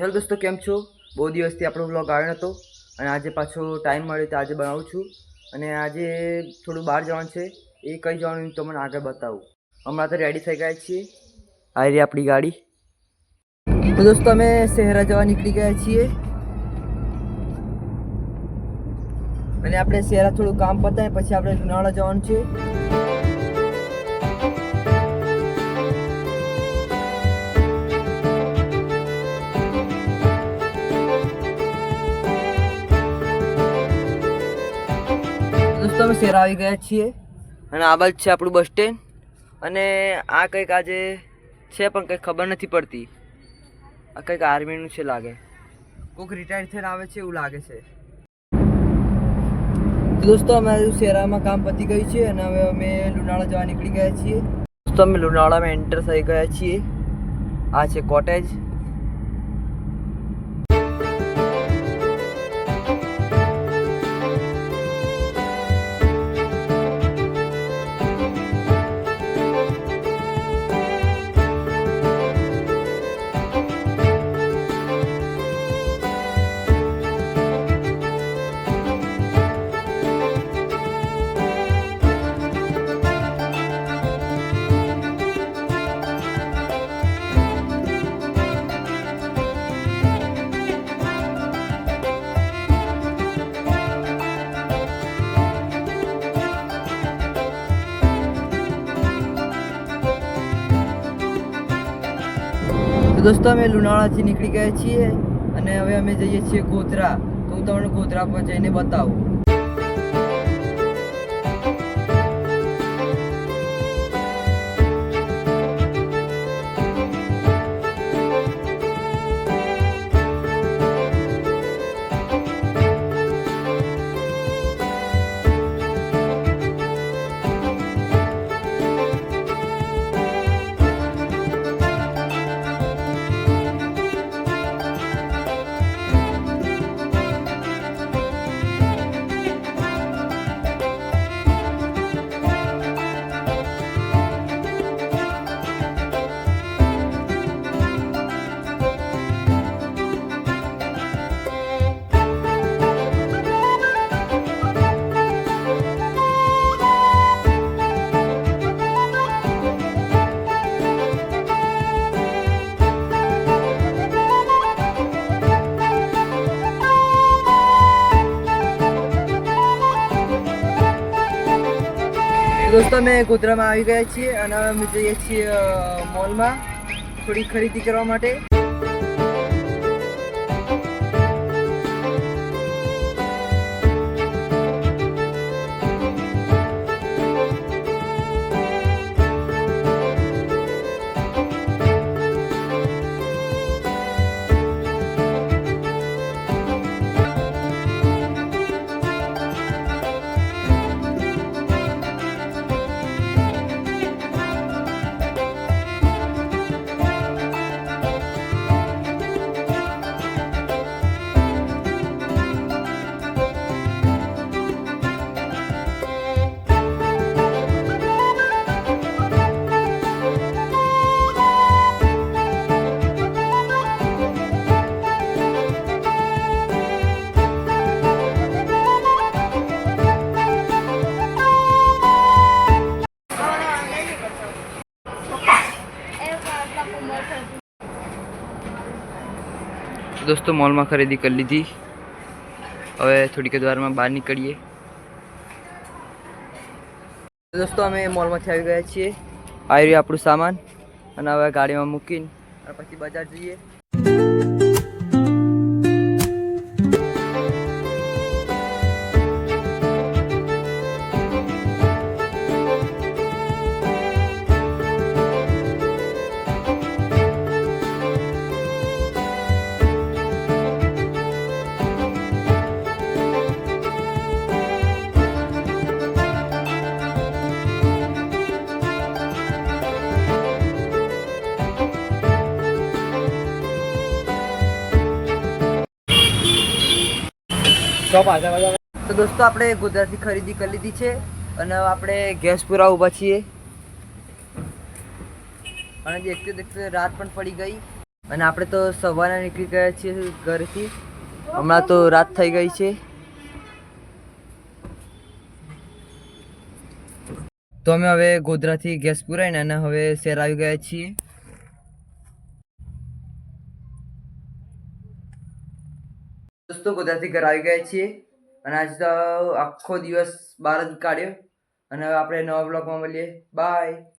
Hello દોસ્તો, કેમ છો? બહુ દિવસથી આપણો વ્લોગ આવ્યો નહોતો અને આજે પાછો ટાઈમ મળ્યો તો આજે બનાવું છું. અને આજે થોડું બહાર જવાનું છે. એ કઈ જવાનું તો મને આગળ બતાવું. હમણાં તો રેડી થઈ ગયા છીએ. આ રહી આપણી ગાડી. તો દોસ્તો અમે શહેરા જવા નીકળી ગયા છીએ અને આપણે શહેરા થોડું કામ પતાય પછી આપણે લુણાવાડા જવાનું છે. દોસ્તો અમે શહેર આવી ગયા છીએ અને આ બાજુ છે આપણું બસ સ્ટેન્ડ. અને આ કંઈક આજે છે પણ કંઈક ખબર નથી પડતી. આ કંઈક આર્મીનું છે લાગે. કોઈક રિટાયર થઈને આવે છે એવું લાગે છે. દોસ્તો અમારું શહેરામાં કામ પતી ગયું છે અને હવે અમે લુણાવાડા જવા નીકળી ગયા છીએ. દોસ્તો અમે લુણાવાડામાં એન્ટર થઈ ગયા છીએ. આ છે કોટેજ. તો દોસ્તો અમે લુણાવાડાથી નીકળી ગયા છીએ અને હવે અમે જઈએ છીએ ગોધરા. તો હું તમને ગોધરા પર જઈને બતાવું. દોસ્તો અમે ગોધરામાં આવી ગયા છીએ અને હવે અમે જઈએ છીએ મોલમાં થોડી ખરીદી કરવા માટે. દોસ્તો મોલમાં ખરીદી કરી લીધી. હવે થોડીક વારમાં બહાર નીકળીએ. દોસ્તો અમે મોલમાંથી આવી ગયા છીએ. આવી રહ્યું આપણું સામાન અને હવે ગાડીમાં મૂકીને પછી બજાર જઈએ. તો દોસ્તો આપણે ગોધરાથી ખરીદી કરી લીધી છે અને હવે આપણે ગેસ પૂરા ઊભા છીએ અને દેખતે દેખતે રાત પણ પડી ગઈ. અને આપણે તો સવારના નીકળી ગયા છીએ ઘરેથી. હમણાં તો રાત થઈ ગઈ છે. તો અમે હવે ગોધરાથી ગેસ પુરાઈને અને હવે શહેર આવી ગયા છીએ. દોસ્તો ગોધરાથી ઘર આવી ગયા છીએ અને આજે તો આખો દિવસ બહાર જ કાઢ્યો અને હવે આપણે નવા બ્લોગમાં મળીએ. બાય.